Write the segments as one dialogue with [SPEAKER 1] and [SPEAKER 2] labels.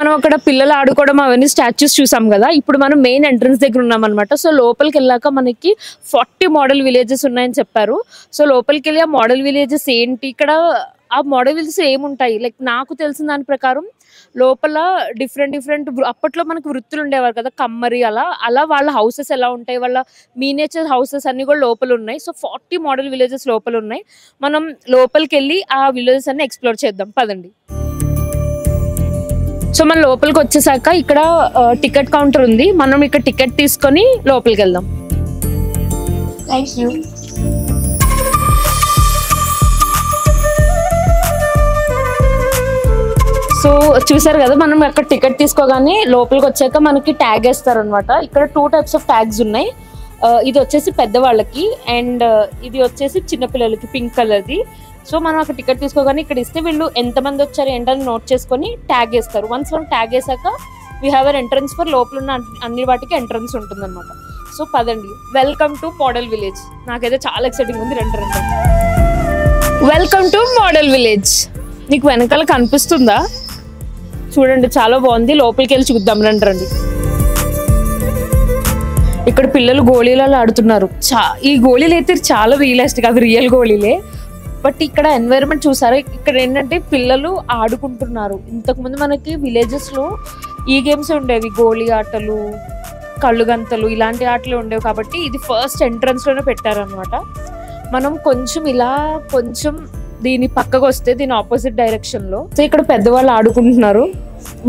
[SPEAKER 1] మనం అక్కడ పిల్లలు ఆడుకోవడం అవన్నీ స్టాచ్యూస్ చూసాం కదా. ఇప్పుడు మనం మెయిన్ ఎంట్రన్స్ దగ్గర ఉన్నాం అనమాట. సో లోపలికి వెళ్ళాక మనకి 40 మోడల్ విలేజెస్ ఉన్నాయని చెప్పారు. సో లోపలికి వెళ్ళి ఆ మోడల్ విలేజెస్ ఏంటి, ఇక్కడ ఆ మోడల్ విలేజెస్ ఏముంటాయి, లైక్ నాకు తెలిసిన దాని ప్రకారం లోపల డిఫరెంట్ అప్పట్లో మనకు వృత్తులు ఉండేవారు కదా, కమ్మరి అలా అలా వాళ్ళ హౌసెస్ ఎలా ఉంటాయి, వాళ్ళ మీనేచర్ హౌసెస్ అన్ని కూడా లోపల ఉన్నాయి. సో 40 మోడల్ విలేజెస్ లోపల ఉన్నాయి. మనం లోపలికి వెళ్ళి ఆ విలేజెస్ అన్ని ఎక్స్ప్లోర్ చేద్దాం పదండి. సో మన లోపలికి వచ్చేసాక ఇక్కడ టికెట్ కౌంటర్ ఉంది. మనం ఇక్కడ టికెట్ తీసుకొని లోపలికి వెళ్దాం. Thank you. సో చూసారు కదా, మనం అక్కడ టికెట్ తీసుకోగానే లోపలికి వచ్చాక మనకి ట్యాగ్ వేస్తారు అనమాట. ఇక్కడ 2 టైప్స్ ఆఫ్ ట్యాగ్స్ ఉన్నాయి. ఇది వచ్చేసి పెద్దవాళ్ళకి అండ్ ఇది వచ్చేసి చిన్నపిల్లలకి, పింక్ కలర్ది. సో మనం అక్కడ టికెట్ తీసుకోగానే ఇక్కడ ఇస్తే వీళ్ళు ఎంతమంది వచ్చారు ఏంటని నోట్ చేసుకొని ట్యాగ్ వేస్తారు. వన్స్ మనం ట్యాగ్ వేసాక we have an entrance for లోపల ఉన్న అన్ని వాటికి ఎంట్రన్స్ ఉంటుంది అనమాట. సో పదండి, వెల్కమ్ టు మోడల్ విలేజ్. నాకైతే చాలా ఎక్సైటింగ్ ఉంది. రండి. Welcome to model village. నీకు వెనకాల కనిపిస్తుందా? చూడండి, చాలా బాగుంది. లోపలికి వెళ్ళి చూద్దాం. రండి. ఇక్కడ పిల్లలు గోళీలలో ఆడుతున్నారు. ఈ గోళీలు అయితే చాలా రియలిస్టిక్, అవి రియల్ గోళీలే. బట్ ఇక్కడ ఎన్వైరన్మెంట్ చూసారా, ఇక్కడ ఏంటంటే పిల్లలు ఆడుకుంటున్నారు. ఇంతకుముందు మనకి విలేజెస్ లో ఈ గేమ్స్ ఉండేవి, గోళీ ఆటలు, కళ్ళుగంతలు, ఇలాంటి ఆటలు ఉండేవి. కాబట్టి ఇది ఫస్ట్ ఎంట్రన్స్ లోనే పెట్టారనమాట. మనం కొంచెం దీని పక్కకు వస్తే దీని ఆపోజిట్ డైరెక్షన్ లో ఇక్కడ పెద్దవాళ్ళు ఆడుకుంటున్నారు.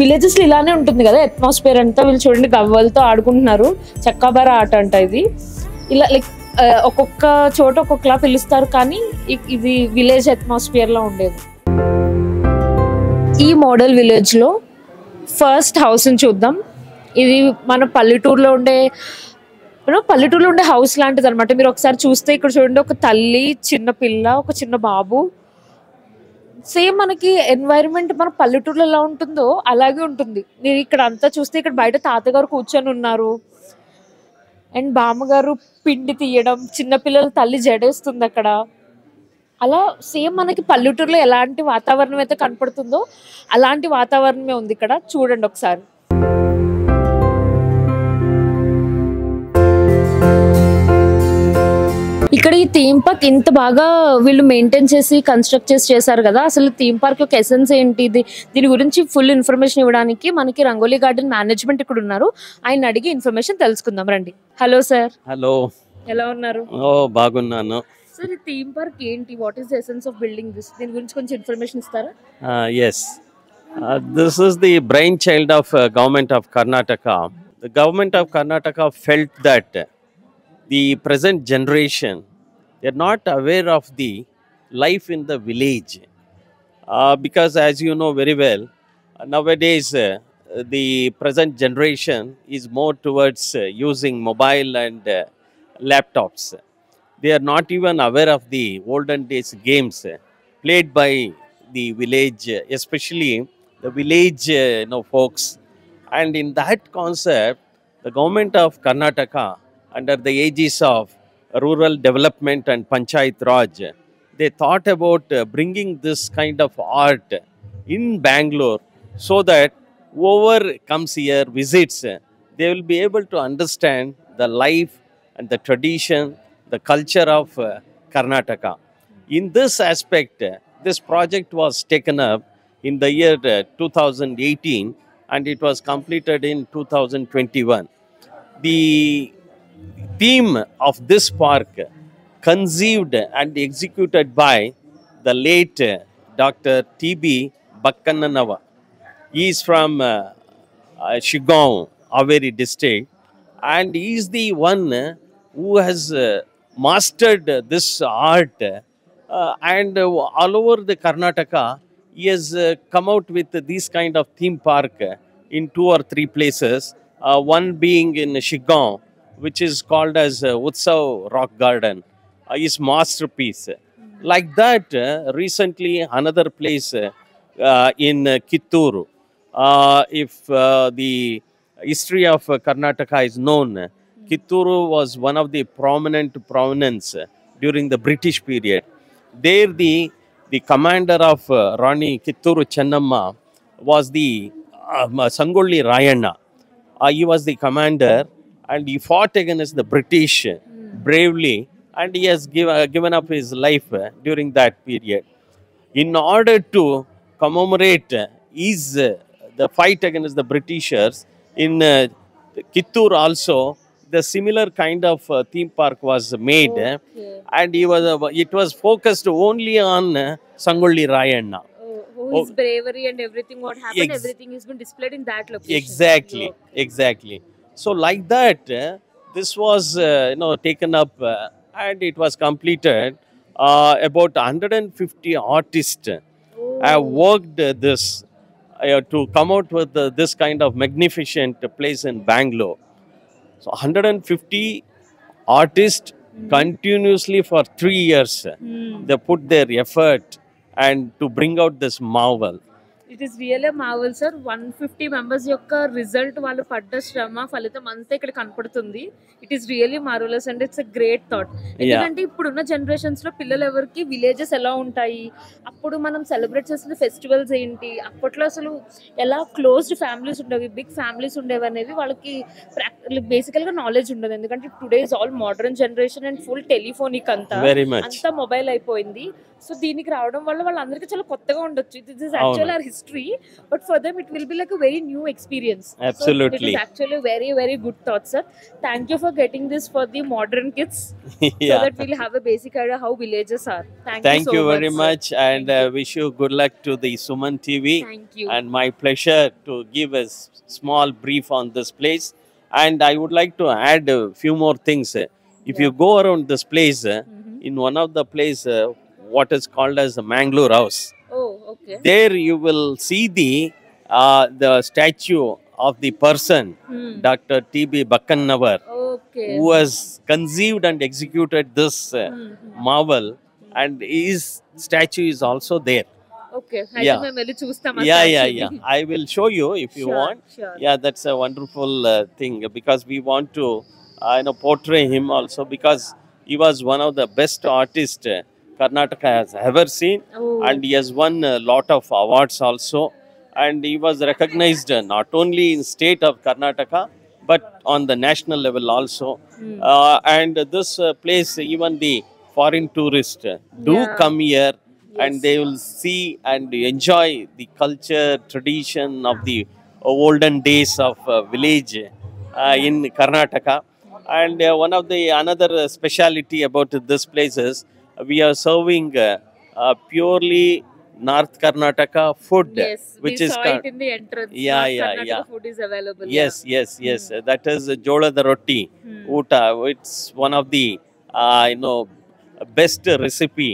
[SPEAKER 1] విలేజెస్ లో ఇలానే ఉంటుంది కదా అట్మాస్ఫియర్ అంతా. వీళ్ళు చూడండి గవ్వలతో ఆడుకుంటున్నారు. చక్కాబార ఆట అంట ఇది. ఇలా లైక్ ఒక్కొక్క చోట ఒక్కొక్కలా పిలుస్తారు, కానీ ఇది విలేజ్ అట్మాస్ఫియర్ లో ఉండేది. ఈ మోడల్ విలేజ్ లో ఫస్ట్ హౌస్ ని చూద్దాం. ఇది మన పల్లెటూరులో ఉండే హౌస్ లాంటిది అనమాట. మీరు ఒకసారి చూస్తే ఇక్కడ చూడండి, ఒక తల్లి, చిన్న పిల్ల, ఒక చిన్న బాబు. సేమ్ మనకి ఎన్వైరన్మెంట్ మన పల్లెటూరులో ఎలా ఉంటుందో అలాగే ఉంటుంది. మీరు ఇక్కడ అంతా చూస్తే ఇక్కడ బయట తాతగారు కూర్చొని ఉన్నారు అండ్ బామ్మగారు పిండి తీయడం, చిన్నపిల్లల తల్లి జడేస్తుంది అక్కడ. అలా సేమ్ మనకి పల్లెటూరులో ఎలాంటి వాతావరణం అయితే కనపడుతుందో అలాంటి వాతావరణమే ఉంది ఇక్కడ. చూడండి ఒకసారి. ఇక్కడ ఈ థీమ్ పార్క్ ఇంత బాగా వీళ్ళు మెయింటైన్ చేసి కన్స్ట్రక్ట్ చేశారు కదా. అసలు థీమ్ పార్క్ యొక్క ఎసెన్స్ ఏంటి, దీని గురించి ఫుల్ ఇన్ఫర్మేషన్ ఇవ్వడానికి మనకి రంగోలీ గార్డెన్ మేనేజ్మెంట్ ఇక్కడ ఉన్నారు. ఆయన అడిగి ఇన్ఫర్మేషన్ తెలుసుకుందాం. రండి. Hello sir.
[SPEAKER 2] హలో,
[SPEAKER 1] ఎలా ఉన్నారు?
[SPEAKER 2] బాగున్నాను
[SPEAKER 1] సార్. ఈ థీమ్ పార్క్ ఏంటి, what is the essence of building this, దీని గురించి కొంచెం ఇన్ఫర్మేషన్ ఇస్తారా?
[SPEAKER 2] yes this is the brainchild of government of Karnataka. The government of Karnataka felt that the present generation, they are not aware of the life in the village, because as you know very well, nowadays the present generation is more towards using mobile and laptops. They are not even aware of the olden days games played by the village, especially the village folks. And in that concept, the government of Karnataka, under the aegis of rural development and Panchayat Raj, they thought about bringing this kind of art in Bangalore, so that whoever comes here, visits, they will be able to understand the life and the tradition, the culture of Karnataka. In this aspect, this project was taken up in the year 2018 and it was completed in 2021. The theme of this park, conceived and executed by the late Dr. T.B. Bakkananava. He is from Shiggaon, Haveri district, and he is the one who has mastered this art, and all over the Karnataka he has come out with these kind of theme park in 2 or 3 places, one being in Shiggaon, which is called as Utsav Rock Garden, his masterpiece. Like that, recently another place in Kitturu, if the history of Karnataka is known, Kitturu was one of the prominent province during the British period. There the commander of Rani Kitturu Chennamma was the Sangolli Rayanna. He was the commander, and he fought against the British bravely, and he has given up his life during that period. In order to commemorate the fight against the Britishers in Kittur also, the similar kind of theme park was made, and it was focused only on Sangolli Rayanna.
[SPEAKER 1] His bravery and everything, what happened,
[SPEAKER 2] Ex-
[SPEAKER 1] everything has been displayed in that location.
[SPEAKER 2] Exactly. So like that, this was taken up, and it was completed. About 150 artists have worked this to come out with this kind of magnificent place in Bangalore. So 150 artists continuously for 3 years. They put their effort and to bring out this marvel.
[SPEAKER 1] It is really a marvel, sir. 150 members యొక్క result వాళ్ళు పడ్డ శ్రమ ఫలితం అంతా ఇక్కడ కనపడుతుంది. It is really marvellous and it's a great thought. ఎందుకంటే ఇప్పుడున్న జనరేషన్స్ లో పిల్లలు ఎవరికి విలేజెస్ ఎలా ఉంటాయి, అప్పుడు మనం సెలబ్రేట్ చేసిన ఫెస్టివల్స్ ఏంటి, అప్పట్లో అసలు ఎలా క్లోజ్డ్ ఫ్యామిలీస్ ఉండేవి, బిగ్ ఫ్యామిలీస్ ఉండేవి అనేవి వాళ్ళకి బేసికల్ గా నాలెడ్జ్ ఉండదు. ఎందుకంటే today is all modern generation and full telephonic అంతా మొబైల్ అయిపోయింది. సో దీనికి రావడం వల్ల వాళ్ళందరికీ చాలా కొత్తగా ఉండొచ్చు. This is actual our history, but for them it will be like a very new experience.
[SPEAKER 2] Absolutely.
[SPEAKER 1] So it is actually very, very good thought, sir. Thank you for getting this for the modern kids. So that we'll have a basic idea how villages are. Thank you so
[SPEAKER 2] very much, and wish you good luck to the Suman TV.
[SPEAKER 1] Thank you.
[SPEAKER 2] And my pleasure to give a small brief on this place. And I would like to add a few more things. If you go around this place, in one of the place, what is called as the Mangalore House.
[SPEAKER 1] Oh, okay.
[SPEAKER 2] There you will see the statue of the person, Dr. T.B. Bakkannavar,
[SPEAKER 1] Okay.
[SPEAKER 2] who has conceived and executed this marvel, and his statue is also there.
[SPEAKER 1] Okay.
[SPEAKER 2] Yeah.
[SPEAKER 1] మేము వెళ్ళి చూస్తాం.
[SPEAKER 2] Yeah. I will show you if you
[SPEAKER 1] Sure,
[SPEAKER 2] want.
[SPEAKER 1] sure.
[SPEAKER 2] Yeah, that's a wonderful thing, because we want to portray him also, because he was one of the best artists Karnataka has ever seen, and he has won a lot of awards also, and he was recognized not only in state of Karnataka but on the national level also. And this place, even the foreign tourists do come here, and they will see and enjoy the culture, tradition of the olden days of village in Karnataka. And one of the another speciality about this place is we are serving purely North Karnataka food,
[SPEAKER 1] Yes,
[SPEAKER 2] which
[SPEAKER 1] we
[SPEAKER 2] is
[SPEAKER 1] saw it in the entrance. Karnataka food is available.
[SPEAKER 2] Yes. That is Jolada Roti Uta. It's one of the best recipe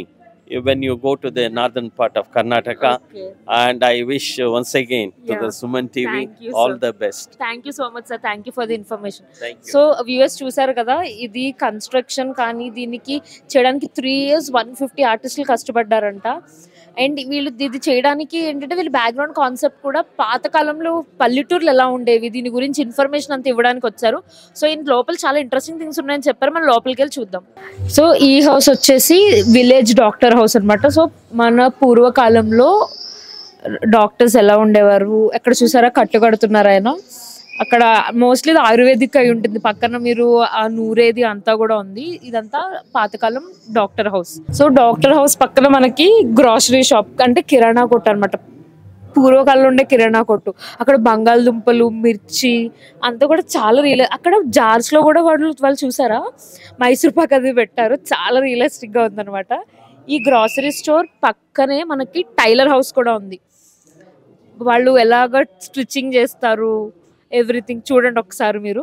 [SPEAKER 2] when you go to the northern part of Karnataka.
[SPEAKER 1] Okay.
[SPEAKER 2] And I wish once again to the Suman TV
[SPEAKER 1] Thank you,
[SPEAKER 2] all
[SPEAKER 1] sir.
[SPEAKER 2] the best.
[SPEAKER 1] Thank you so much sir. Thank you for the information.
[SPEAKER 2] Thank you.
[SPEAKER 1] So viewers చూసారు కదా, ఇది construction కానీ దీనికి చేయడానికి 3 years 150 ఆర్టిస్టులు కష్టపడ్డారంట. And వీళ్ళు ఇది చేయడానికి ఏంటంటే వీళ్ళ బ్యాక్గ్రౌండ్ కాన్సెప్ట్ కూడా పాతకాలంలో పల్లెటూర్లు ఎలా ఉండేవి దీని గురించి ఇన్ఫర్మేషన్ అంతా ఇవ్వడానికి వచ్చారు. సో ఈ లోపల చాలా ఇంట్రెస్టింగ్ థింగ్స్ ఉన్నాయని చెప్పారు. మనం లోపలికి వెళ్ళి చూద్దాం. సో ఈ హౌస్ వచ్చేసి విలేజ్ డాక్టర్ హౌస్ అనమాట. సో మన పూర్వకాలంలో డాక్టర్స్ ఎలా ఉండేవారు, ఎక్కడ చూసారా కట్లు కడుతున్నారు ఆయన. అక్కడ మోస్ట్లీ ఆయుర్వేదిక్ అయి ఉంటుంది. పక్కన మీరు ఆ నూరేది అంతా కూడా ఉంది. ఇదంతా పాతకాలం doctor house. So doctor house పక్కన మనకి గ్రాసరీ షాప్ అంటే కిరాణా కొట్టు అనమాట. పూర్వకాలంలో ఉండే కిరాణా కొట్టు. అక్కడ బంగాళదుంపలు, మిర్చి అంతా కూడా చాలా అక్కడ జార్స్ లో కూడా వాళ్ళు చూసారా మైసూర్ పాక్ అది పెట్టారు. చాలా రియలిస్టిక్ గా ఉందన్నమాట. ఈ గ్రాసరీ స్టోర్ పక్కనే మనకి టైలర్ హౌస్ కూడా ఉంది. వాళ్ళు ఎలాగ స్టిచ్చింగ్ చేస్తారు ఎవ్రీథింగ్ చూడండి ఒకసారి మీరు.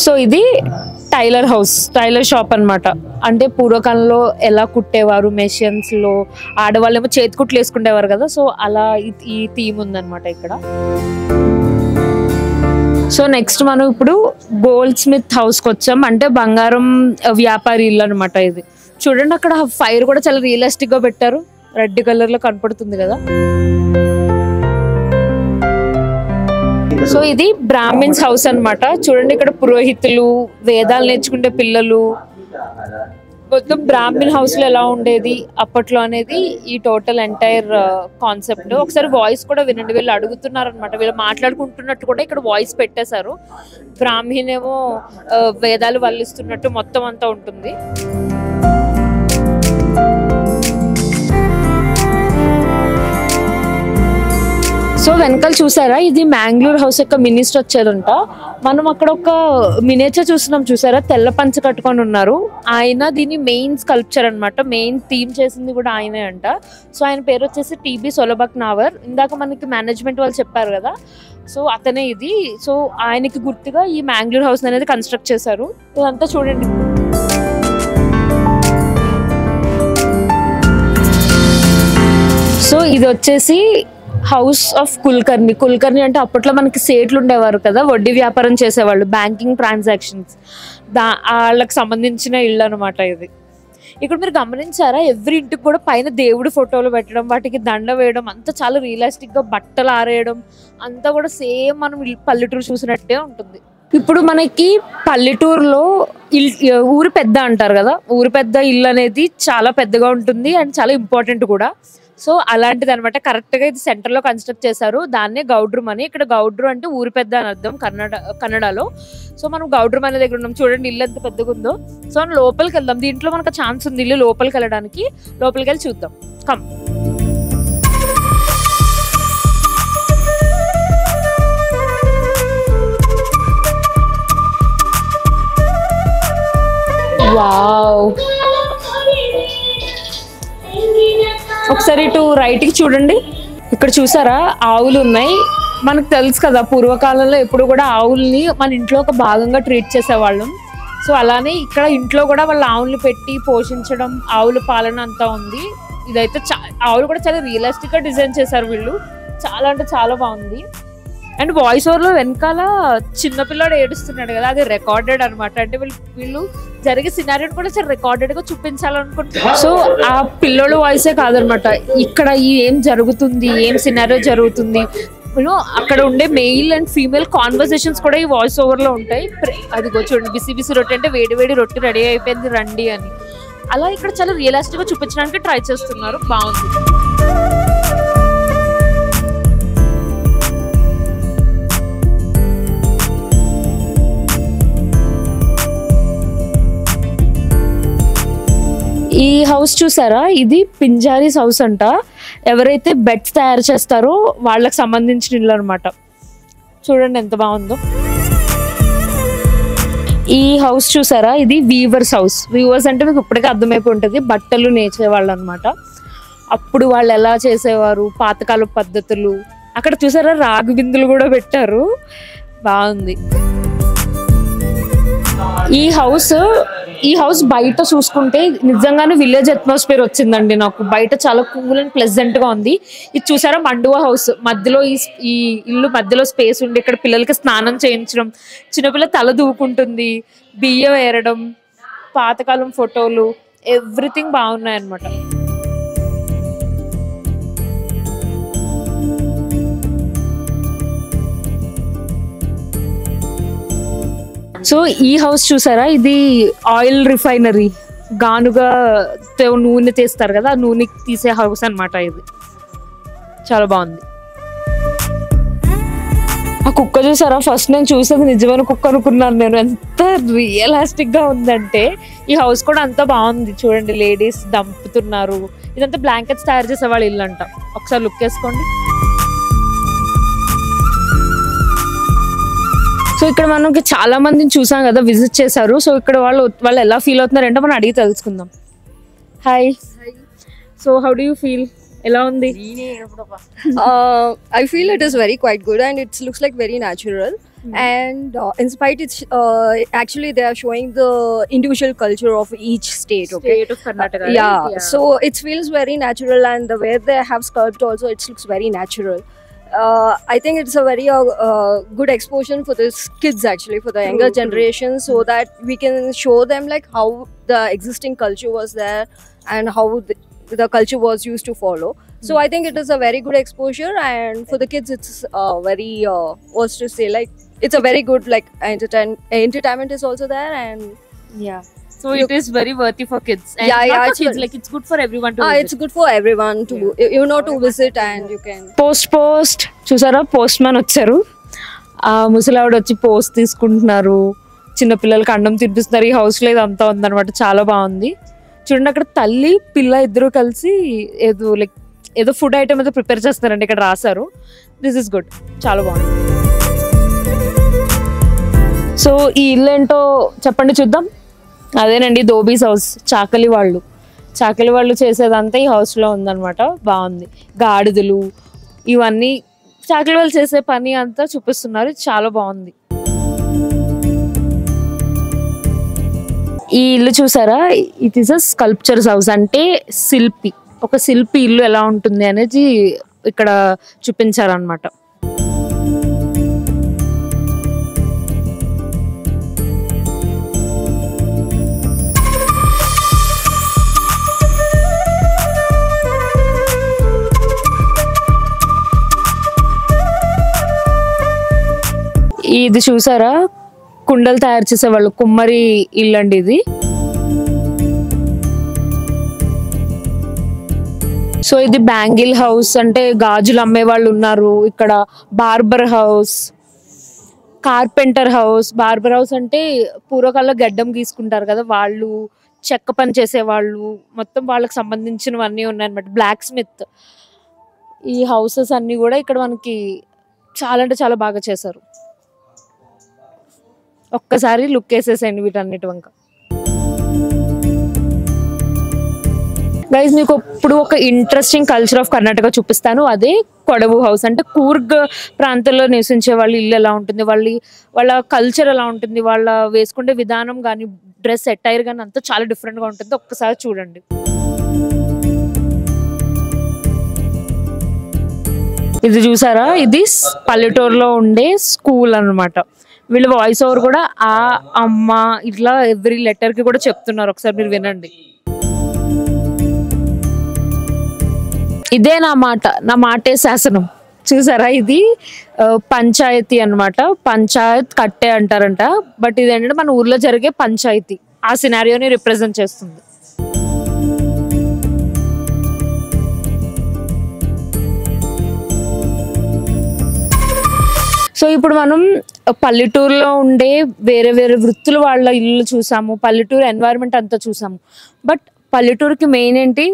[SPEAKER 1] సో ఇది టైలర్ హౌస్, టైలర్ షాప్ అన్నమాట. అంటే పూర్వకాలంలో ఎలా కుట్టేవారు మెషిన్స్ లో, ఆడవాళ్ళు ఏమో చేతి కుట్లు వేసుకునేవారు కదా. సో అలా ఈ థీమ్ ఉందన్నమాట ఇక్కడ. సో నెక్స్ట్ మనం ఇప్పుడు గోల్డ్ స్మిత్ హౌస్కి వచ్చాం. అంటే బంగారం వ్యాపారి ఇల్లు అనమాట ఇది. చూడండి అక్కడ ఫైర్ కూడా చాలా రియలిస్టిక్ గా పెట్టారు. రెడ్ కలర్ లో కనపడుతుంది కదా. సో ఇది బ్రాహ్మిన్స్ హౌస్ అన్నమాట. చూడండి ఇక్కడ పురోహితులు, వేదాలు నేర్చుకునే పిల్లలు, మొత్తం బ్రాహ్మిన్ హౌస్ లో ఎలా ఉండేది అప్పట్లో అనేది ఈ టోటల్ ఎంటైర్ కాన్సెప్ట్. ఒకసారి వాయిస్ కూడా వినండి, వీళ్ళు అడుగుతున్నారు అనమాట, వీళ్ళు మాట్లాడుకుంటున్నట్టు కూడా ఇక్కడ వాయిస్ పెట్టేశారు. బ్రాహ్మణ్ ఏమో వేదాలు వల్లిస్తున్నట్టు మొత్తం అంతా ఉంటుంది. సో వెనకాల చూసారా, ఇది మ్యాంగ్లూర్ హౌస్ యొక్క మినిస్టర్ వచ్చారంట. మనం అక్కడ ఒక మినేచర్ చూస్తున్నాం చూసారా, తెల్ల పంచ కట్టుకొని ఉన్నారు. ఆయన దీని మెయిన్ స్కల్ప్చర్ అనమాట, మెయిన్ థీమ్ చేసింది కూడా ఆయనే అంట. సో ఆయన పేరు వచ్చేసి టీబీ సొలబక్నావర్. ఇందాక మనకి మేనేజ్మెంట్ వాళ్ళు చెప్పారు కదా, సో అతనే ఇది. సో ఆయనకి గుర్తుగా ఈ మ్యాంగ్లూర్ హౌస్ అనేది కన్స్ట్రక్ట్ చేశారు. ఇదంతా చూడండి. సో ఇది వచ్చేసి హౌస్ ఆఫ్ కుల్కర్ణి. కుల్కర్ణి అంటే అప్పట్లో మనకి సేట్లు ఉండేవారు కదా, వడ్డీ వ్యాపారం చేసేవాళ్ళు, బ్యాంకింగ్ ట్రాన్సాక్షన్స్, వాళ్ళకి సంబంధించిన ఇల్లు అనమాట ఇది. ఇక్కడ మీరు గమనించారా, ఎవ్రీ ఇంటికి కూడా పైన దేవుడి ఫోటోలు పెట్టడం, వాటికి దండ వేయడం, అంతా చాలా రియలిస్టిక్ గా బట్టలు ఆరేయడం, అంతా కూడా సేమ్ మనం పల్లెటూరు చూసినట్టే ఉంటుంది. ఇప్పుడు మనకి పల్లెటూరులో ఊరు పెద్ద అంటారు కదా, ఊరు పెద్ద ఇల్లు అనేది చాలా పెద్దగా ఉంటుంది అండ్ చాలా ఇంపార్టెంట్ కూడా. సో అలాంటిది అనమాట, కరెక్ట్ గా ఇది సెంటర్ లో కన్స్ట్రక్ట్ చేశారు. దాన్నే గౌడ్రూమ్ అని. ఇక్కడ గౌడ్రు అంటే ఊరి పెద్ద అని అర్థం కన్నడలో. సో మనం గౌడ్రూమ్ అనే దగ్గర ఉన్నాం. చూడండి ఇల్లు ఎంత పెద్దగా ఉందో. సో మనం లోపలికి వెళ్దాం. దీంట్లో మనకు ఛాన్స్ ఉంది ఇల్లు లోపలికి వెళ్ళడానికి. లోపలికి వెళ్ళి చూద్దాం. కమ్. వావ్, ఒకసారి ఇటు రైట్ కి చూడండి. ఇక్కడ చూసారా ఆవులు ఉన్నాయి. మనకు తెలుసు కదా, పూర్వకాలంలో ఎప్పుడు కూడా ఆవుల్ని మన ఇంట్లో ఒక భాగంగా ట్రీట్ చేసేవాళ్ళం. సో అలానే ఇక్కడ ఇంట్లో కూడా వాళ్ళ ఆవుల్ని పెట్టి పోషించడం, ఆవుల పాలన అంతా ఉంది. ఇదైతే ఆవులు కూడా చాలా రియలిస్టిక్ గా డిజైన్ చేశారు వీళ్ళు. చాలా అంటే చాలా బాగుంది. అండ్ వాయిస్ ఓవర్ లో వెనకాల చిన్నపిల్లాడు ఏడుస్తున్నాడు కదా, అది రికార్డెడ్ అనమాట. అంటే వీళ్ళు జరిగే సినారియోని కూడా చాలా రికార్డెడ్ గా చూపించాలనుకుంటున్నారు. సో ఆ పిల్లోడు వాయిసే కాదనమాట, ఇక్కడ ఏం జరుగుతుంది, ఏం సినారియో జరుగుతుంది, అక్కడ ఉండే మెయిల్ అండ్ ఫీమేల్ కాన్వర్సేషన్స్ కూడా ఈ వాయిస్ ఓవర్ లో ఉంటాయి. అదిగో చూడండి, బిసి బిసి రొట్టె అంటే వేడి వేడి రొట్టె రెడీ అయిపోయింది రండి అని. అలా ఇక్కడ చాలా రియలిస్టిక్ గా చూపించడానికి ట్రై చేస్తున్నారు. బాగుంది. ఈ హౌస్ చూసారా, ఇది పింజారీస్ హౌస్ అంట. ఎవరైతే బెడ్స్ తయారు చేస్తారో వాళ్ళకి సంబంధించిన ఇల్లు అనమాట. చూడండి ఎంత బాగుందో. ఈ హౌస్ చూసారా, ఇది వీవర్స్ హౌస్. వీవర్స్ అంటే మీకు ఇప్పటికే అర్థమైపోయి ఉంటుంది, బట్టలు నేర్చేవాళ్ళు అనమాట. అప్పుడు వాళ్ళు ఎలా చేసేవారు, పాతకాల పద్ధతులు. అక్కడ చూసారా రాగి బిందులు కూడా పెట్టారు. బాగుంది. ఈ హౌస్ బయట చూసుకుంటే నిజంగానే విలేజ్ అట్మాస్ఫియర్ వచ్చిందండి నాకు. బయట చాలా కూల్ అండ్ ప్లెజెంట్ గా ఉంది. ఇది చూసారా మండువా హౌస్. మధ్యలో ఈ ఇల్లు మధ్యలో స్పేస్ ఉండి ఇక్కడ పిల్లలకి స్నానం చేయించడం, చిన్నపిల్ల తల దూకుంటుంది, బియ్యం ఏరడం, పాతకాలం ఫోటోలు, ఎవ్రీథింగ్ బాగున్నాయి అన్నమాట. సో ఈ హౌస్ చూసారా, ఇది ఆయిల్ రిఫైనరీ, గానుగా నూనె తీస్తారు కదా, నూనె తీసే హౌస్ అనమాట. ఇది చాలా బాగుంది. ఆ కుక్క చూసారా, ఫస్ట్ నేను చూసేది నిజమైన కుక్క అనుకున్నాను నేను. ఎంత రియలిస్టిక్ గా ఉందంటే. ఈ హౌస్ కూడా అంతా బాగుంది. చూడండి లేడీస్ దంపుతున్నారు. ఇదంతా బ్లాంకెట్స్ తయారు చేసేవాళ్ళు ఇల్లు అంట. ఒకసారి లుక్ వేసుకోండి. సో ఇక్కడ మనకి చాలా మందిని చూసాం కదా, విజిట్ చేశారు. సో ఇక్కడ వాళ్ళు ఎలా ఫీల్ అవుతున్నారు అంటే మనం అడిగి తెలుసుకుందాం. Hi. So how do you feel? ఎలా ఉంది?
[SPEAKER 3] I feel it is very quite good and it looks like very natural. And in spite it's actually they are showing the individual culture of each state. Okay,
[SPEAKER 1] State of Karnataka.
[SPEAKER 3] yeah.
[SPEAKER 1] Right?
[SPEAKER 3] So it feels very natural and the way they have sculpted also it looks very natural. I think it's a very good exposure for these kids actually, for the younger generation, so that we can show them like how the existing culture was there and how the culture was used to follow. So I think it is a very good exposure, and for the kids it's very what's to say, like it's a very good like entertainment is also there. And
[SPEAKER 1] Yeah. So it is very worthy for kids. And
[SPEAKER 3] Yeah,
[SPEAKER 1] not for
[SPEAKER 3] it's
[SPEAKER 1] kids,
[SPEAKER 3] good.
[SPEAKER 1] like it's good for everyone to visit.
[SPEAKER 3] It's good for everyone to to visit, and you can.
[SPEAKER 1] Post చూసారా, post man వచ్చారు. ఆ ముసలావిడ వచ్చి post తీసుకుంటున్నారు, చిన్నపిల్లలకి అన్నం తినిపిస్తున్నారు. ఈ house లో ఇదంతా ఉందన్నమాట, చాలా బాగుంది. చూడండి అక్కడ తల్లి పిల్ల ఇద్దరు కలిసి ఏదో ఫుడ్ ఐటమ్ అయితే ప్రిపేర్ చేస్తున్నారండి, ఇక్కడ రాశారు. దిస్ ఇస్ గుడ్, చాలా బాగుంది. సో ఈ ఇల్లు ఏంటో చెప్పండి చూద్దాం. అదేనండి ధోబీస్ హౌస్, చాకలి వాళ్ళు చేసేదంతా ఈ హౌస్లో ఉందన్నమాట. బాగుంది, గాడిదలు ఇవన్నీ చాకలి వాళ్ళు చేసే పని అంతా చూపిస్తున్నారు, చాలా బాగుంది. ఈ ఇల్లు చూసారా, it is a sculptures house. అంటే ఒక శిల్పి ఇల్లు ఎలా ఉంటుంది అనేది ఇక్కడ చూపించారనమాట. ఇది చూసారా, కుండలు తయారు చేసేవాళ్ళు, కుమ్మరి ఇల్లు అండి ఇది. సో ఇది బ్యాంగిల్ హౌస్, అంటే గాజులు అమ్మే వాళ్ళు ఉన్నారు ఇక్కడ. Barber house, carpenter house. Barber house అంటే పూర్వకాలంలో గడ్డం గీసుకుంటారు కదా వాళ్ళు, చెక్క పని చేసేవాళ్ళు, మొత్తం వాళ్ళకి సంబంధించినవన్నీ ఉన్నాయన్నమాట. Black Smith. ఈ హౌసెస్ అన్నీ కూడా ఇక్కడ మనకి చాలా అంటే చాలా బాగా చేశారు. ఒక్కసారి లుక్ వేసేసేయండి వీటన్నిటి వంక. గైస్ మీకు ఇప్పుడు ఒక ఇంట్రెస్టింగ్ కల్చర్ ఆఫ్ కర్ణాటక చూపిస్తాను. అదే కొడవు హౌస్. అంటే కూర్గ్ ప్రాంతంలో నివసించే వాళ్ళ ఇల్లు ఎలా ఉంటుంది, వాళ్ళ కల్చర్ ఎలా ఉంటుంది, వాళ్ళ వేసుకునే విధానం కానీ, డ్రెస్ అటైర్ కానీ అంతా చాలా డిఫరెంట్గా ఉంటుంది. ఒక్కసారి చూడండి. ఇది చూసారా, ఇది పల్లెటూరులో ఉండే స్కూల్ అన్నమాట. వీళ్ళ వాయిస్ ఓవర్ కూడా ఆ అమ్మ ఇట్లా ఎవ్రీ లెటర్ కి కూడా చెప్తున్నారు, ఒకసారి మీరు వినండి. ఇదే నా మాటే శాసనం. చూసారా, ఇది పంచాయతీ అన్నమాట. పంచాయత్ కట్టే అంటారంట, బట్ ఇది ఏంటంటే మన ఊర్లో జరిగే పంచాయతీ, ఆ సినారియోని రిప్రజెంట్ చేస్తుంది. సో ఇప్పుడు మనం పల్లెటూరులో ఉండే వేరే వేరే వృత్తులు వాళ్ళ ఇల్లు చూసాము, పల్లెటూరు ఎన్వైరన్మెంట్ అంతా చూసాము. బట్ పల్లెటూరుకి మెయిన్ ఏంటి,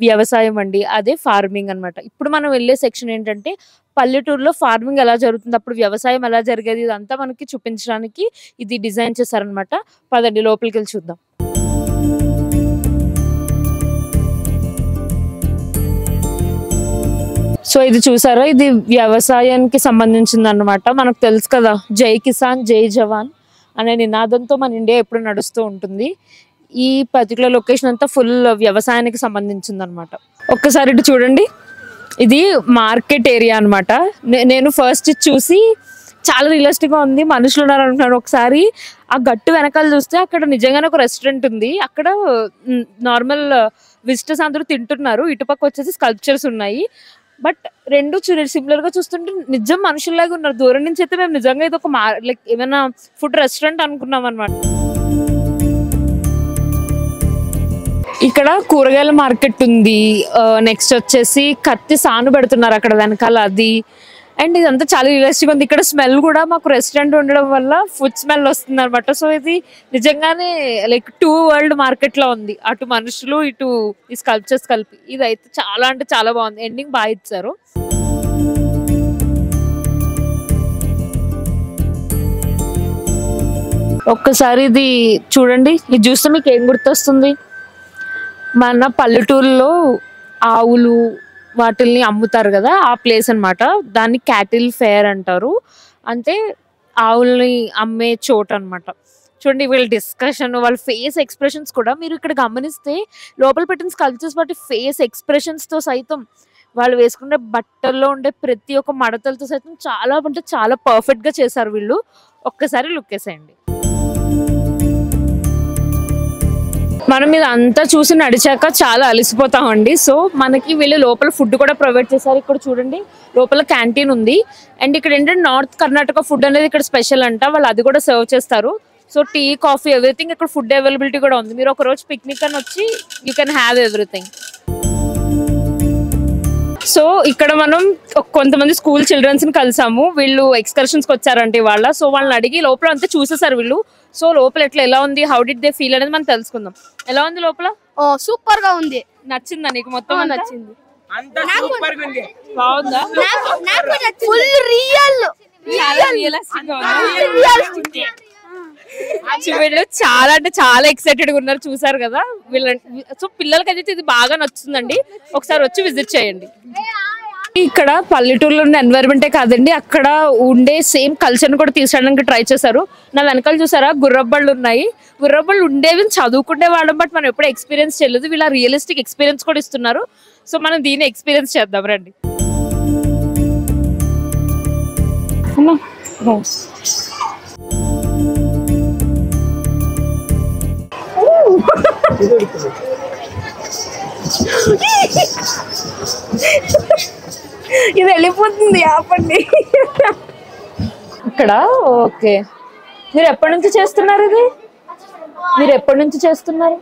[SPEAKER 1] వ్యవసాయం అండి, అదే ఫార్మింగ్ అనమాట. ఇప్పుడు మనం వెళ్ళే సెక్షన్ ఏంటంటే పల్లెటూరులో ఫార్మింగ్ ఎలా జరుగుతుంది, అప్పుడు వ్యవసాయం ఎలా జరిగేది, ఇదంతా మనకి చూపించడానికి ఇది డిజైన్ చేశారనమాట. పదండి లోపలికి వెళ్ళి చూద్దాం. సో ఇది చూసారా, ఇది వ్యవసాయానికి సంబంధించింది అనమాట. మనకు తెలుసు కదా, జై కిసాన్ జై జవాన్ అనే నినాదంతో మన ఇండియా ఎప్పుడు నడుస్తూ ఉంటుంది. ఈ పర్టికులర్ లొకేషన్ అంతా ఫుల్ వ్యవసాయానికి సంబంధించింది అనమాట. ఒక్కసారి ఇటు చూడండి, ఇది మార్కెట్ ఏరియా అనమాట. నేను ఫస్ట్ చూసి చాలా రియలిస్టిక్గా ఉంది, మనుషులు ఉన్నారు అనుకున్నాను. ఒకసారి ఆ గట్టు వెనకాల చూస్తే అక్కడ నిజంగానే ఒక రెస్టారెంట్ ఉంది. అక్కడ నార్మల్ విజిటర్స్ అందరూ తింటున్నారు, ఇటుపక్క వచ్చేసి స్కల్ప్చర్స్ ఉన్నాయి. బట్ రెండు సిమిలర్ గా చూస్తుంటే నిజం మనుషుల్లాగా ఉన్నారు. దూరం నుంచి అయితే మేము నిజంగా ఇది ఒక లైక్ ఏమైనా ఫుడ్ రెస్టారెంట్ అనుకున్నాం అనమాట. ఇక్కడ కూరగాయల మార్కెట్ ఉంది. నెక్స్ట్ వచ్చేసి కత్తి సాను పెడుతున్నారు అక్కడ వెనకాల, అది. అండ్ ఇదంతా చాలా రియలిస్టిక్ ఉంది. ఇక్కడ స్మెల్ కూడా మాకు రెస్టారెంట్ ఉండడం వల్ల ఫుడ్ స్మెల్ వస్తుంది అనమాట. సో ఇది నిజంగానే లైక్ 2 వరల్డ్ మార్కెట్ లో ఉంది, అటు మనుషులు ఇటు ఈ స్కల్ప్చర్స్ కలిపి. ఇది అయితే చాలా అంటే చాలా బాగుంది, ఎండింగ్ బాగా ఇచ్చారు. ఒక్కసారి ఇది చూడండి, ఇది చూస్తే మీకు ఏం గుర్తొస్తుంది? మన పల్లెటూరులో ఆవులు వాటిల్ని అమ్ముతారు కదా, ఆ ప్లేస్ అనమాట. దాన్ని క్యాటిల్ ఫేర్ అంటారు, అంటే ఆవుల్ని అమ్మే చోట అనమాట. చూడండి వీళ్ళ డిస్కషన్, వాళ్ళ ఫేస్ ఎక్స్ప్రెషన్స్ కూడా మీరు ఇక్కడ గమనిస్తే లోపల పెట్టిన స్కల్ప్చర్స్ బట్టి ఫేస్ ఎక్స్ప్రెషన్స్తో సైతం, వాళ్ళు వేసుకునే బట్టల్లో ఉండే ప్రతి ఒక్క మడతలతో సైతం చాలా అంటే చాలా పర్ఫెక్ట్గా చేశారు వీళ్ళు. ఒక్కసారి లుక్ వేసేయండి. మనం ఇది అంతా చూసి నడిచాక చాలా అలసిపోతామండి. సో మనకి వీళ్ళు లోపల ఫుడ్ కూడా ప్రొవైడ్ చేశారు. ఇక్కడ చూడండి లోపల క్యాంటీన్ ఉంది. అండ్ ఇక్కడ ఏంటంటే నార్త్ కర్ణాటక ఫుడ్ అనేది ఇక్కడ స్పెషల్ అంట, వాళ్ళు అది కూడా సర్వ్ చేస్తారు. సో టీ కాఫీ ఎవ్రీథింగ్ ఇక్కడ ఫుడ్ అవైలబిలిటీ కూడా ఉంది. మీరు ఒక రోజు పిక్నిక్ అని వచ్చి you can have everything. So ఇక్కడ మనం కొంతమంది స్కూల్ చిల్డ్రన్స్ ని కలిసాము. వీళ్ళు ఎక్స్కర్షన్స్ కి వచ్చారంటే వాళ్ళ. సో వాళ్ళని అడిగి లోపల అంతా చూసేసారు వీళ్ళు. సో లోపల ఎలా ఉంది, హౌ డిడ్ దే ఫీల్ అనేది మనం తెలుసుకుందాం. ఎలా ఉంది లోపల?
[SPEAKER 4] సూపర్ గా ఉంది.
[SPEAKER 1] నచ్చిందా నీకు? మొత్తం నచ్చింది.
[SPEAKER 4] బాగుందా? ఫుల్ రియల్
[SPEAKER 1] వీళ్ళు చాలా అంటే చాలా ఎక్సైటెడ్ గా ఉన్నారు. చూసారు కదా వీళ్ళ. సో పిల్లలకి అయితే ఇది బాగా నచ్చుతుందండి. ఒకసారి వచ్చి విజిట్ చేయండి. ఇక్కడ పల్లెటూరులో ఉన్న ఎన్వైరన్మెంటే కాదండి, అక్కడ ఉండే సేమ్ కల్చర్ ని కూడా తీసుకురావడానికి ట్రై చేశారు. నా వెనకాల చూసారా గుర్రబళ్ళు ఉన్నాయి. గుర్రబళ్ళు ఉండేవి చదువుకుంటే వాళ్ళం, బట్ మనం ఎప్పుడు ఎక్స్పీరియన్స్ చేయలేదు. వీళ్ళ రియలిస్టిక్ ఎక్స్పీరియన్స్ కూడా ఇస్తున్నారు. సో మనం దీన్ని ఎక్స్పీరియన్స్ చేద్దాం రండి. ఇది వెళ్ళిపోతుంది ఆపండి. ఇక్కడ ఓకే. మీరు ఎప్పటి నుంచి చేస్తున్నారు ఇది? మీరు ఎప్పటి నుంచి చేస్తున్నారు?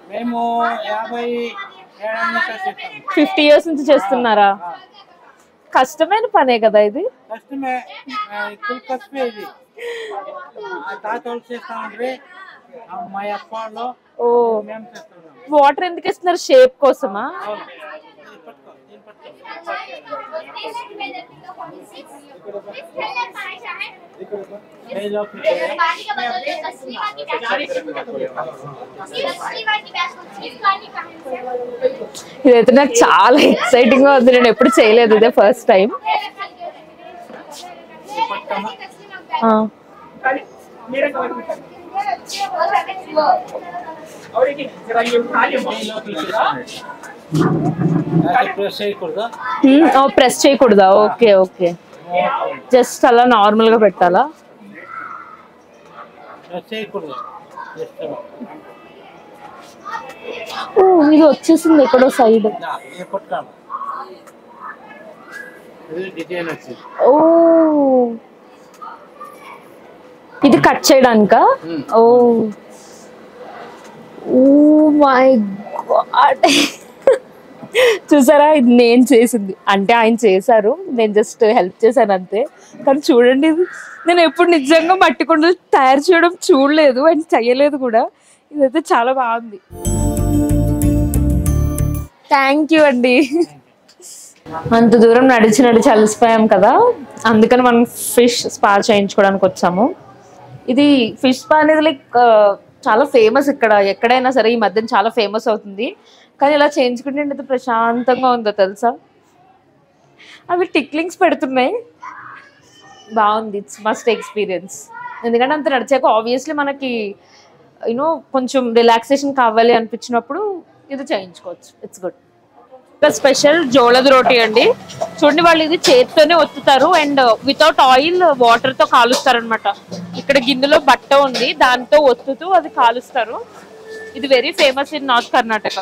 [SPEAKER 1] 50 years నుంచి చేస్తున్నారా? కష్టమైన పనే కదా ఇది? ఓ వాటర్ ఎందుకు ఇస్తున్నారు? షేప్ కోసమా? ఇదైతే నాకు చాలా ఎక్సైటింగ్ గా ఉంది. నేను ఎప్పుడు చేయలేదు, ఇదే ఫస్ట్ టైం. ప్రెస్ చేయకూడదా? Okay okay. జస్ట్ అలా నార్మల్ గా పెట్టాలా? ఓ ఇది వచ్చేసింది ఎక్కడో సైడ్. ఓ ఇది కట్ చేయడానికా? Oh oh my god. చూసారా, ఇది నేను చేసింది. అంటే ఆయన చేశారు, నేను జస్ట్ హెల్ప్ చేశాను అంతే. కానీ చూడండి, ఇది నేను ఎప్పుడు నిజంగా మట్టి కుండలు తయారు చేయడం చూడలేదు అండ్ చేయలేదు కూడా. ఇదైతే చాలా బాగుంది. థ్యాంక్ యూ అండి. అంత దూరం నడిచి నడిచి అలసిపోయాం కదా, అందుకని మనం ఫిష్ స్పా చేయించుకోవడానికి వచ్చాము. ఇది ఫిష్ స్పా అనేది లైక్ చాలా ఫేమస్ ఇక్కడ. ఎక్కడైనా సరే ఈ మధ్యన చాలా ఫేమస్ అవుతుంది. కానీ ఇలా చేయించుకుంటే ఎంత ప్రశాంతంగా ఉందో తెలుసా. అవి టిక్లింగ్స్ పెడుతున్నాయి. బాగుంది. It's must experience. ఎందుకంటే అంత నడిచాక ఆబ్వియస్లీ మనకి యూనో కొంచెం రిలాక్సేషన్ కావాలి అనిపించినప్పుడు ఇది చేయించుకోవచ్చు. It's good. స్పెషల్ జోళది రోటీ అండి. చూడండి, వాళ్ళు ఇది చేతితోనే ఒత్తుతారు అండ్ వితౌట్ ఆయిల్ వాటర్ తో కాలుస్తారు అనమాట. ఇక్కడ గిన్నెలో బట్ట ఉంది, దాంతో ఒత్తుతూ అది కాలుస్తారు. ఇది very famous in north Karnataka.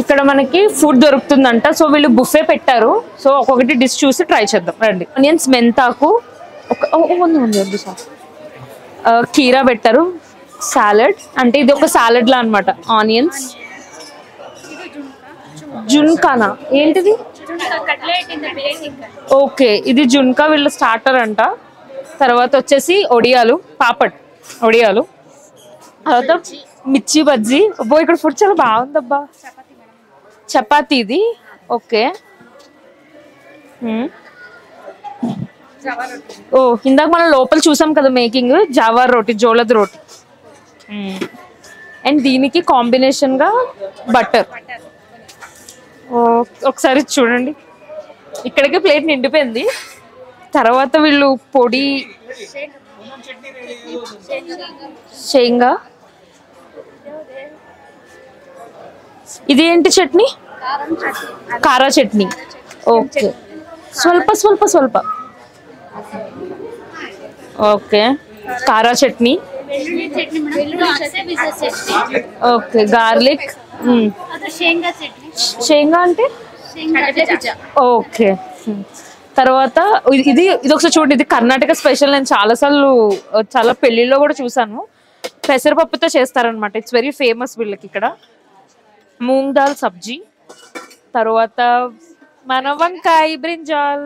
[SPEAKER 1] ఇక్కడ మనకి ఫుడ్ దొరుకుతుందంట. సో వీళ్ళు బుఫే పెట్టారు. సో ఒక్కొక్కటి డిష్ చూసి ట్రై చేద్దాం రండి. ఆనియన్స్, మెంతాకు, కీరా పెట్టారు, సాలడ్. అంటే ఇది ఒక సాలడ్ లా అనమాట. ఆనియన్స్, జున్కానా ఏంటిది? ఓకే, ఇది జున్కా వీళ్ళ స్టార్టర్ అంట. తర్వాత వచ్చేసి ఒడియాలు, పాపడ్ ఒడియాలు. తర్వాత మిర్చి బజ్జీ. అబ్బో ఇక్కడ ఫుడ్ చాలా బాగుందబ్బా. చపాతీ ఇది. ఓకే. ఓ ఇందాక మనం లోపల చూసాం కదా మేకింగ్, జావార్ రోటీ, జోళది రోటీ. అండ్ దీనికి కాంబినేషన్ గా బటర్. ఒకసారి చూడండి, ఇక్కడికి ప్లేట్ నిండిపోయింది. తర్వాత వీళ్ళు పొడి శేంగా. ఇది ఏంటి చట్నీ? కారా చట్నీ. ఓకే, స్వల్ప స్వల్ప స్వల్ప. ఓకే, కారా చట్నీ. Okay, garlic. శేంగా అంటే ఓకే. తర్వాత ఇది ఒకసారి చూడండి, ఇది కర్ణాటక స్పెషల్. నేను చాలాసార్లు చాలా పెళ్లిలో కూడా చూసాను. పెసరపప్పుతో చేస్తారనమాట. ఇట్స్ వెరీ ఫేమస్ వీళ్ళకి ఇక్కడ. మూంగ్ దాల్ సబ్జీ, తర్వాత మన వంకాయ బ్రింజాల్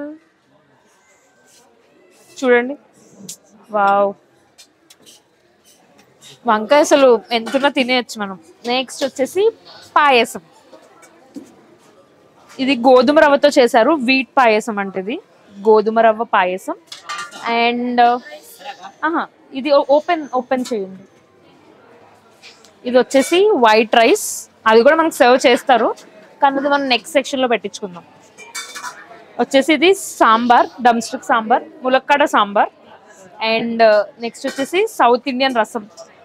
[SPEAKER 1] చూడండి. వావ్, వంకాయ అసలు ఎంతున్నా తినేయచ్చు మనం. నెక్స్ట్ వచ్చేసి పాయసం. ఇది గోధుమ రవ్వతో చేశారు, వీట్ పాయసం అంటే ఇది గోధుమ రవ్వ పాయసం. అండ్ ఇది ఓపెన్ చేయండి. ఇది వచ్చేసి వైట్ రైస్, అది కూడా మనకు సర్వ్ చేస్తారు, కానీ అది మనం నెక్స్ట్ సెక్షన్లో పెట్టించుకుందాం. వచ్చేసి ఇది సాంబార్, డమ్ స్టిక్ సాంబార్, ములక్కాడ సాంబార్. అండ్ నెక్స్ట్ వచ్చేసి సౌత్ ఇండియన్ రసం.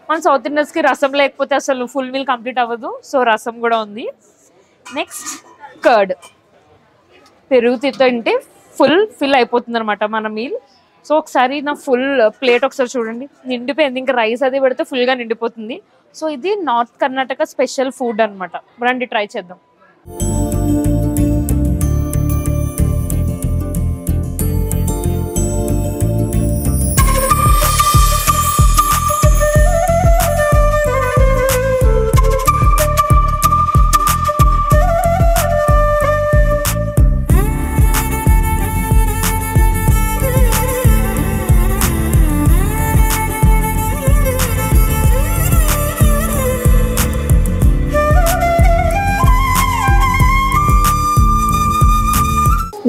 [SPEAKER 1] మన సౌత్ ఇండియన్స్కి రసం లేకపోతే అసలు ఫుల్ మీల్ కంప్లీట్ అవ్వదు, సో రసం కూడా ఉంది. నెక్స్ట్ కర్డ్, పెరుగు తింటే ఫిల్ అయిపోతుంది అనమాట మన మీల్. సో ఒకసారి నా ఫుల్ ప్లేట్ ఒకసారి చూడండి, నిండిపోయింది. ఇంకా రైస్ అది పెడితే ఫుల్గా నిండిపోతుంది. సో ఇది నార్త్ కర్ణాటక స్పెషల్ ఫుడ్ అనమాట. రండి ట్రై చేద్దాం.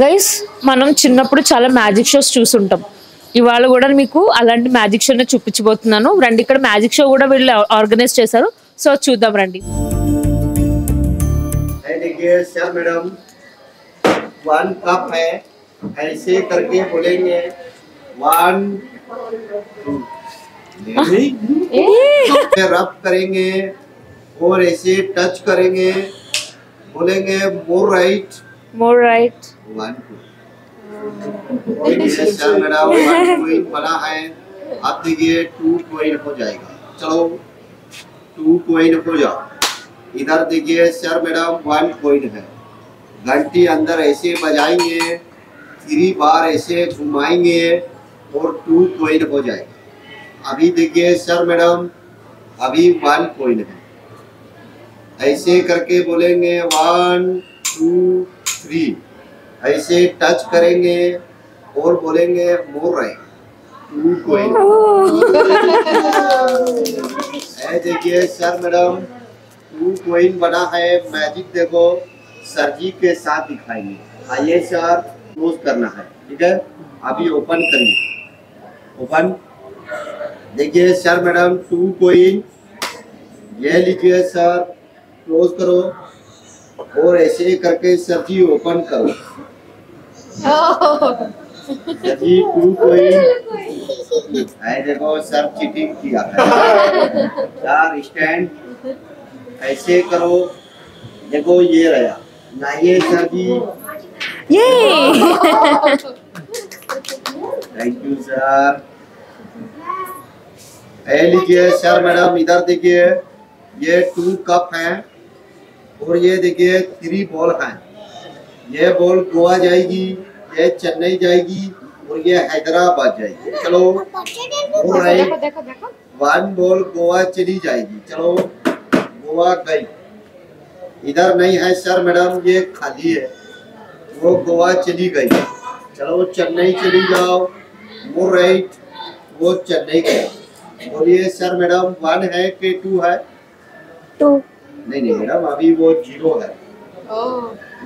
[SPEAKER 1] గైస్, మనం చిన్నప్పుడు చాలా మ్యాజిక్ షోస్ చూసుంటాం. ఇవాళ కూడా మీకు అలాంటి మ్యాజిక్ షోనే చూపించబోతున్నాను. రండి, ఇక్కడ మ్యాజిక్ షో కూడా వీళ్ళు ఆర్గనైజ్ చేశారు. సో చూద్దాం రండి.
[SPEAKER 5] सर मैडम 1 कप है, ऐसे करके बोलेंगे 1 2 रब करेंगे और ऐसे टच करेंगे, बोलेंगे more right 1 2। Sir madam 1 point बना है, आप देखिए 2 पॉइंट हो जाएगा। चलो 2 पॉइंट हो जाओ। इधर देखिए सर मैडम 1 पॉइंट है, घंटी अंदर ऐसे बजाएंगे, 3 बार ऐसे घुमाएंगे और 2 पॉइंट हो जाएगा। अभी देखिए सर मैडम अभी 1 पॉइंट है, ऐसे करके बोलेंगे 1 2 3, ऐसे टच करेंगे और बोलेंगे मोर राइट 2 पॉइंट। देखिए सर मैडम 2 पॉइंट बना है। मैजिक देखो सर जी के साथ दिखाएंगे। आइए सर, क्लोज करना है, ठीक है। अभी ओपन करिए, ओपन। देखिए सर मैडम 2 पॉइंट, ये लीजिए सर, क्लोज करो और ऐसे करके सर जी ओपन करो। सर जी 2 पॉइंट, देखो सर चीटिंग किया है। सर स्टैंड ऐसे करो, देखो ये रहा ना, ये सर जी।
[SPEAKER 1] ये
[SPEAKER 5] थैंक यू सर। लीजिए सर मैडम, इधर देखिए ये 2 कप हैं और ये देखिए 3 बॉल हैं। ये बॉल गोवा जाएगी, ये चेन्नई जाएगी और ये हैदराबाद जाएगी। चलो 1 बॉल गोवा चली जाएगी। चलो गोवा गई, इधर नहीं है सर मैडम, ये खाली है, वो गोवा चली गई। चलो चेन्नई चली जाओ, वो राइट, वो चेन्नई गया। बोलिए सर मैडम 1 है कि 2 है?
[SPEAKER 1] 2।
[SPEAKER 5] नहीं मैडम, अभी वो 0 है,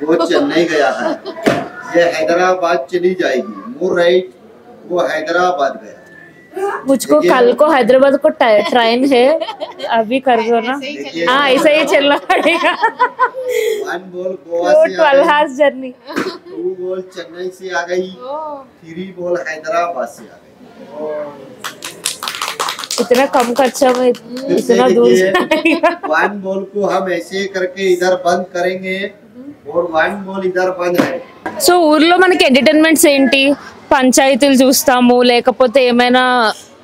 [SPEAKER 5] वो चेन्नई गया है। ये हैदराबाद चली जाएगी, वो राइट, वो हैदराबाद गया।
[SPEAKER 1] मुझको कल को हैदराबाद को ट्रेन है, अभी कर दो ना। हाँ, ऐसा ही चलना पड़ेगा।
[SPEAKER 5] 1 बॉल गोवा से
[SPEAKER 1] 12 hours जर्नी,
[SPEAKER 5] 2 बॉल चेन्नई से आ गई, 3 बॉल हैदराबाद से आ गई।
[SPEAKER 1] इतना कम खर्चा में इतना दूर जाएगा।
[SPEAKER 5] 1 बॉल को हम ऐसे करके इधर बंद करेंगे और 1 बॉल इधर बंद है।
[SPEAKER 1] సో ఊర్లో మనకి ఎంటర్టైన్మెంట్స్ ఏంటి, పంచాయతీలు చూస్తాము, లేకపోతే ఏమైనా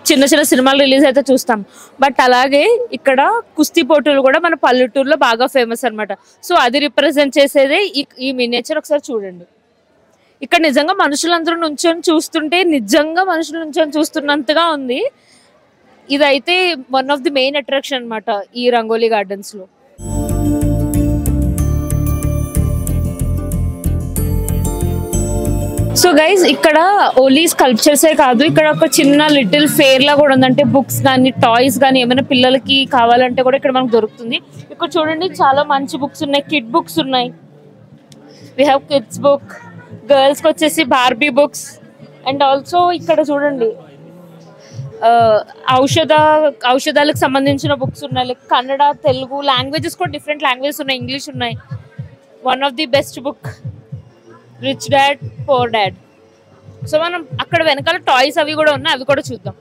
[SPEAKER 1] చిన్న చిన్న సినిమాలు రిలీజ్ అయితే చూస్తాం. బట్ అలాగే ఇక్కడ కుస్తీ పోటీలు కూడా మన పల్లెటూరులో బాగా ఫేమస్ అన్నమాట. సో అది రిప్రజెంట్ చేసేదే ఈ మినియేచర్. ఒకసారి చూడండి, ఇక్కడ నిజంగా మనుషులందరూ నుంచొని చూస్తుంటే నిజంగా మనుషులు నుంచొని చూస్తున్నంతగా ఉంది. ఇదైతే one of the main attraction అన్నమాట ఈ రంగోలీ గార్డెన్స్ లో. సో గైజ్ ఇక్కడ ఓన్లీ స్కల్ప్చర్సే కాదు, ఇక్కడ ఒక చిన్న లిటిల్ ఫేర్ లా కూడా ఉంది. అంటే బుక్స్ కానీ టాయ్స్ కానీ ఏమైనా పిల్లలకి కావాలంటే కూడా ఇక్కడ మనకు దొరుకుతుంది. ఇక్కడ చూడండి చాలా మంచి బుక్స్ ఉన్నాయి, కిడ్ బుక్స్ ఉన్నాయి. వి హ్యావ్ కిడ్స్ బుక్, గర్ల్స్కి వచ్చేసి బార్బీ బుక్స్. అండ్ ఆల్సో ఇక్కడ చూడండి ఔషధాలకు సంబంధించిన బుక్స్ ఉన్నాయి. లైక్ కన్నడ, తెలుగు లాంగ్వేజెస్ కూడా డిఫరెంట్ లాంగ్వేజెస్ ఉన్నాయి, ఇంగ్లీష్ ఉన్నాయి. One of the best book rich dad poor dad. So మనం అక్కడ వెనకాల టాయ్స్ అవి కూడా ఉన్నాయి, అవి కూడా చూద్దాం.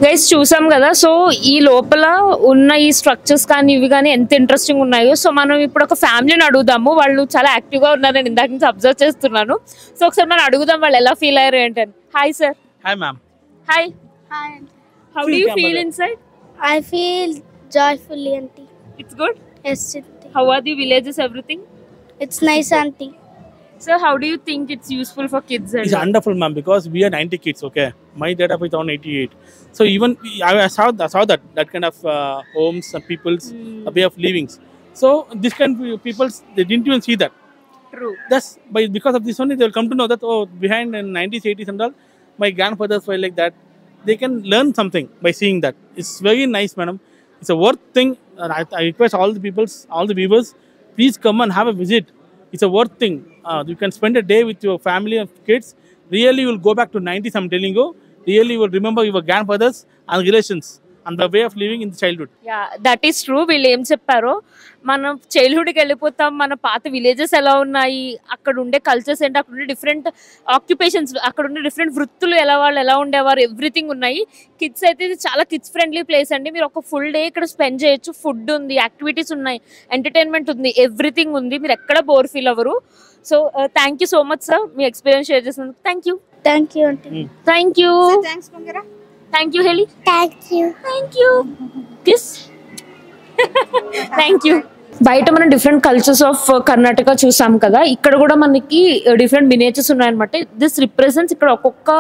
[SPEAKER 1] గైస్ చూసాం కదా, సో ఈ లోపల ఉన్న ఈ స్ట్రక్చర్స్ కానీ ఇవి కానీ ఎంత ఇంట్రెస్టింగ్ ఉన్నాయో. సో మనం ఇప్పుడు ఒక ఫ్యామిలీని అడుగుదాము, వాళ్ళు చాలా యాక్టివ్ గా ఉన్నారు, నేను ఇందాక నుంచి అబ్జర్వ్ చేస్తున్నాను. సో ఒకసారి మనం అడుగుదాం వాళ్ళు ఎలా ఫీల్ అయ్యారు ఏంటని. Hi sir.
[SPEAKER 6] Hi ma'am.
[SPEAKER 1] Hi.
[SPEAKER 4] Hi.
[SPEAKER 1] How do you feel inside?
[SPEAKER 4] I feel joyfully, auntie.
[SPEAKER 1] It's good.
[SPEAKER 4] Yes, auntie.
[SPEAKER 1] How are the villages everything?
[SPEAKER 4] It's nice, auntie.
[SPEAKER 1] So how do you think it's useful for kids?
[SPEAKER 6] It's wonderful, ma'am, because we are 90 kids, okay? My data is around 88. So even I saw that kind of homes and people's way of living. So this kind of people, they didn't even see that.
[SPEAKER 1] True.
[SPEAKER 6] That's because of this only they will come to know that behind in 90s, 80s and all, my grandfathers were like that. They can learn something by seeing that. It's very nice, madam. It's a worth thing. I request all the viewers, please come and have a visit. It's a worth thing. You can spend a day with your family of kids. Really, you will go back to 90s, I'm telling you. Really, you will remember your grandfathers and relations and the way of living in the childhood.
[SPEAKER 1] Yeah that is true. వీళ్ళు ఏం చెప్పారో, మనం చైల్డ్హుడ్కి వెళ్ళిపోతాం, మన పాత villages ఎలా ఉన్నాయి, అక్కడ ఉండే కల్చర్స్ ఏంటి, అక్కడ ఉండే డిఫరెంట్ ఆక్యుపేషన్స్, అక్కడ ఉండే డిఫరెంట్ వృత్తులు వాళ్ళు ఎలా ఉండేవారు, ఎవ్రీథింగ్ ఉన్నాయి. కిడ్స్ అయితే ఇది చాలా కిడ్స్ ఫ్రెండ్లీ ప్లేస్ అండి. మీరు ఒక ఫుల్ డే ఇక్కడ స్పెండ్ చేయొచ్చు. ఫుడ్ ఉంది, యాక్టివిటీస్ ఉన్నాయి, ఎంటర్టైన్మెంట్ ఉంది, ఎవ్రీథింగ్ ఉంది. మీరు ఎక్కడ బోర్ ఫీల్ అవ్వరు. So thank you so much sir, మీ ఎక్స్పీరియన్స్ షేర్ చేసినందుకు. Thank you.
[SPEAKER 4] Thank you, auntie.
[SPEAKER 1] Thank you.
[SPEAKER 4] Thanks, Mangara.
[SPEAKER 1] Thank you హెలి.
[SPEAKER 4] Thank you.
[SPEAKER 1] Thank you. కిస్. Thank you. బయట మనం డిఫరెంట్ కల్చర్స్ ఆఫ్ కర్ణాటక చూసాం కదా, ఇక్కడ కూడా మనకి డిఫరెంట్ మినేచర్స్ ఉన్నాయన్నమాట. దిస్ రిప్రజెంట్స్, ఇక్కడ ఒక్కొక్క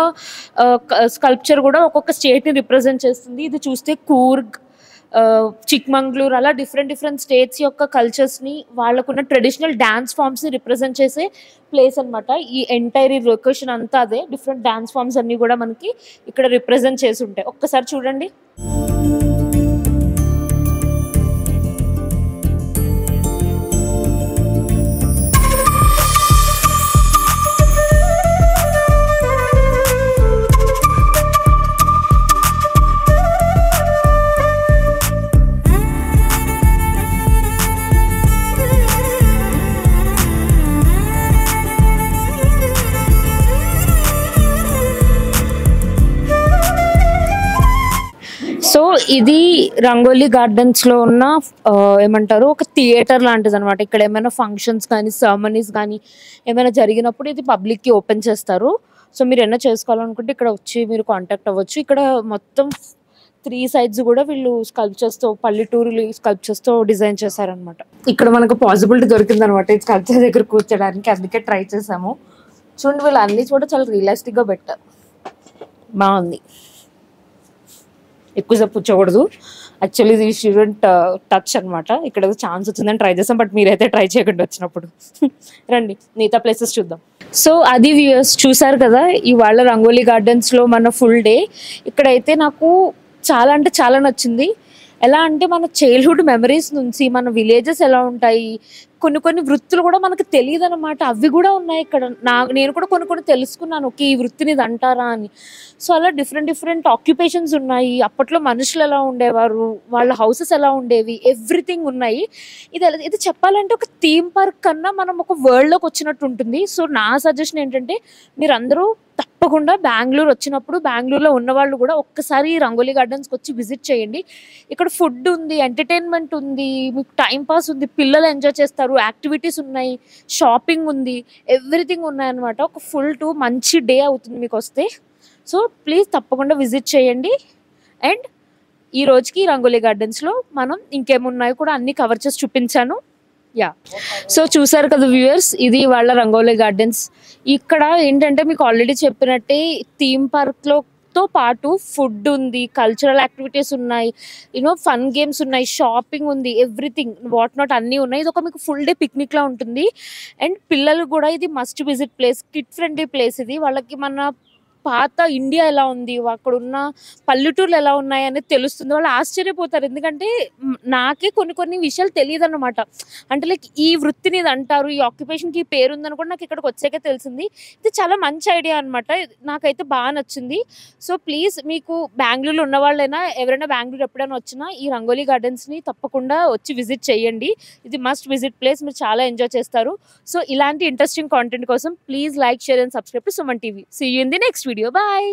[SPEAKER 1] స్కల్ప్చర్ కూడా ఒక్కొక్క స్టేట్ని రిప్రజెంట్ చేస్తుంది. ఇది చూస్తే కూర్గ్, చిక్మంగళూరు అలా డిఫరెంట్ స్టేట్స్ యొక్క కల్చర్స్ని, వాళ్ళకున్న ట్రెడిషనల్ డ్యాన్స్ ఫామ్స్ని రిప్రజెంట్ చేసే ప్లేస్ అనమాట. ఈ ఎంటైర్ ఈ లొకేషన్ అంతా అదే. డిఫరెంట్ డ్యాన్స్ ఫామ్స్ అన్నీ కూడా మనకి ఇక్కడ రిప్రజెంట్ చేసి ఉంటాయి. ఒక్కసారి చూడండి. సో ఇది రంగోలీ గార్డెన్స్ లో ఉన్న ఏమంటారు, ఒక థియేటర్ లాంటిది అనమాట. ఇక్కడ ఏమైనా ఫంక్షన్స్ కానీ సెరమనీస్ కానీ ఏమైనా జరిగినప్పుడు ఇది పబ్లిక్ కి ఓపెన్ చేస్తారు. సో మీరు ఏమైనా చేసుకోవాలనుకుంటే ఇక్కడ వచ్చి మీరు కాంటాక్ట్ అవ్వచ్చు. ఇక్కడ మొత్తం 3 sides కూడా వీళ్ళు స్కల్ప్చర్స్ తో, పల్లెటూరు స్కల్ప్చర్స్ తో డిజైన్ చేశారనమాట. ఇక్కడ మనకు పాసిబిలిటీ దొరికింది అనమాట ఈ స్కల్ప్చర్ దగ్గర కూర్చోడానికి, అందుకే ట్రై చేసాము. చూడండి, వీళ్ళు అన్ని కూడా చాలా రియలిస్టిక్ గా పెట్టారు. బాగుంది. ఎక్కువసేపు కూర్చోకూడదు యాక్చువల్లీ, ఇది షుడెంట్ టచ్ అనమాట. ఇక్కడ ఏదో ఛాన్స్ వచ్చిందని ట్రై చేసాం, బట్ మీరైతే ట్రై చేయకుండా వచ్చినప్పుడు. రండి మిగతా ప్లేసెస్ చూద్దాం. సో అది వ్యూయర్స్ చూసారు కదా ఇవాళ రంగోలీ గార్డెన్స్ లో మన ఫుల్ డే. ఇక్కడైతే నాకు చాలా అంటే చాలా నచ్చింది. ఎలా అంటే మన చైల్డ్హుడ్ మెమరీస్ నుంచి మన విలేజెస్ ఎలా ఉంటాయి, కొన్ని కొన్ని వృత్తులు కూడా మనకు తెలియదు అనమాట, అవి కూడా ఉన్నాయి ఇక్కడ. నేను కూడా కొన్ని తెలుసుకున్నాను, ఓకే ఈ వృత్తిని ఇది అంటారా అని. సో అలా డిఫరెంట్ ఆక్యుపేషన్స్ ఉన్నాయి. అప్పట్లో మనుషులు ఎలా ఉండేవారు, వాళ్ళ హౌసెస్ ఎలా ఉండేవి, ఎవ్రీథింగ్ ఉన్నాయి. ఇది చెప్పాలంటే ఒక థీమ్ పార్క్ కన్నా మనం ఒక వరల్డ్లోకి వచ్చినట్టు ఉంటుంది. సో నా సజెషన్ ఏంటంటే మీరందరూ తప్పకుండా బెంగళూరు వచ్చినప్పుడు బెంగళూరులో ఉన్నవాళ్ళు కూడా ఒక్కసారి రంగోలీ గార్డెన్స్కి వచ్చి విజిట్ చేయండి. ఇక్కడ ఫుడ్ ఉంది, ఎంటర్టైన్మెంట్ ఉంది, మీకు టైం పాస్ ఉంది, పిల్లలు ఎంజాయ్ చేస్తారు, యాక్టివిటీస్ ఉన్నాయి, షాపింగ్ ఉంది, ఎవ్రీథింగ్ ఉన్నాయన్నమాట. ఒక ఫుల్ 2 మంచి డే అవుతుంది మీకు వస్తే. సో ప్లీజ్ తప్పకుండా విజిట్ చేయండి. అండ్ ఈ రోజుకి రంగోలీ గార్డెన్స్లో మనం ఇంకేమున్నాయో కూడా అన్నీ కవర్ చేసి చూపించాను. యా, సో చూసారు కదా వ్యూయర్స్, ఇది వాళ్ళ రంగోలీ గార్డెన్స్. ఇక్కడ ఏంటంటే మీకు ఆల్రెడీ చెప్పినట్టే థీమ్ పార్క్తో పాటు ఫుడ్ ఉంది, కల్చరల్ యాక్టివిటీస్ ఉన్నాయి, ఫన్ గేమ్స్ ఉన్నాయి, షాపింగ్ ఉంది, ఎవ్రీథింగ్ వాట్ నాట్ అన్నీ ఉన్నాయి. ఇది ఒక మీకు ఫుల్ డే పిక్నిక్లా ఉంటుంది. అండ్ పిల్లలు కూడా ఇది must visit place, kid friendly place. ఇది వాళ్ళకి మన పాత ఇండియా ఎలా ఉంది, అక్కడ ఉన్న పల్లెటూర్లు ఎలా ఉన్నాయి అనేది తెలుస్తుంది. వాళ్ళు ఆశ్చర్యపోతారు, ఎందుకంటే నాకే కొన్ని విషయాలు తెలియదు అన్నమాట. అంటే లైక్ ఈ వృత్తిని ఇది అంటారు, ఈ ఆక్యుపేషన్కి ఈ పేరు ఉందని కూడా నాకు ఇక్కడికి వచ్చాకే తెలిసింది. ఇది చాలా మంచి ఐడియా అనమాట, నాకైతే బాగా నచ్చింది. సో ప్లీజ్ మీకు బెంగళూరులో ఉన్న వాళ్ళైనా ఎవరైనా బెంగళూరు ఎప్పుడైనా వచ్చినా ఈ రంగోలీ గార్డెన్స్ని తప్పకుండా వచ్చి విజిట్ చేయండి. ఇది మస్ట్ విజిట్ ప్లేస్, మీరు చాలా ఎంజాయ్ చేస్తారు. సో ఇలాంటి ఇంట్రెస్టింగ్ కాంటెంట్ కోసం please like, share and subscribe to Suman TV. See you in the next video. Bye.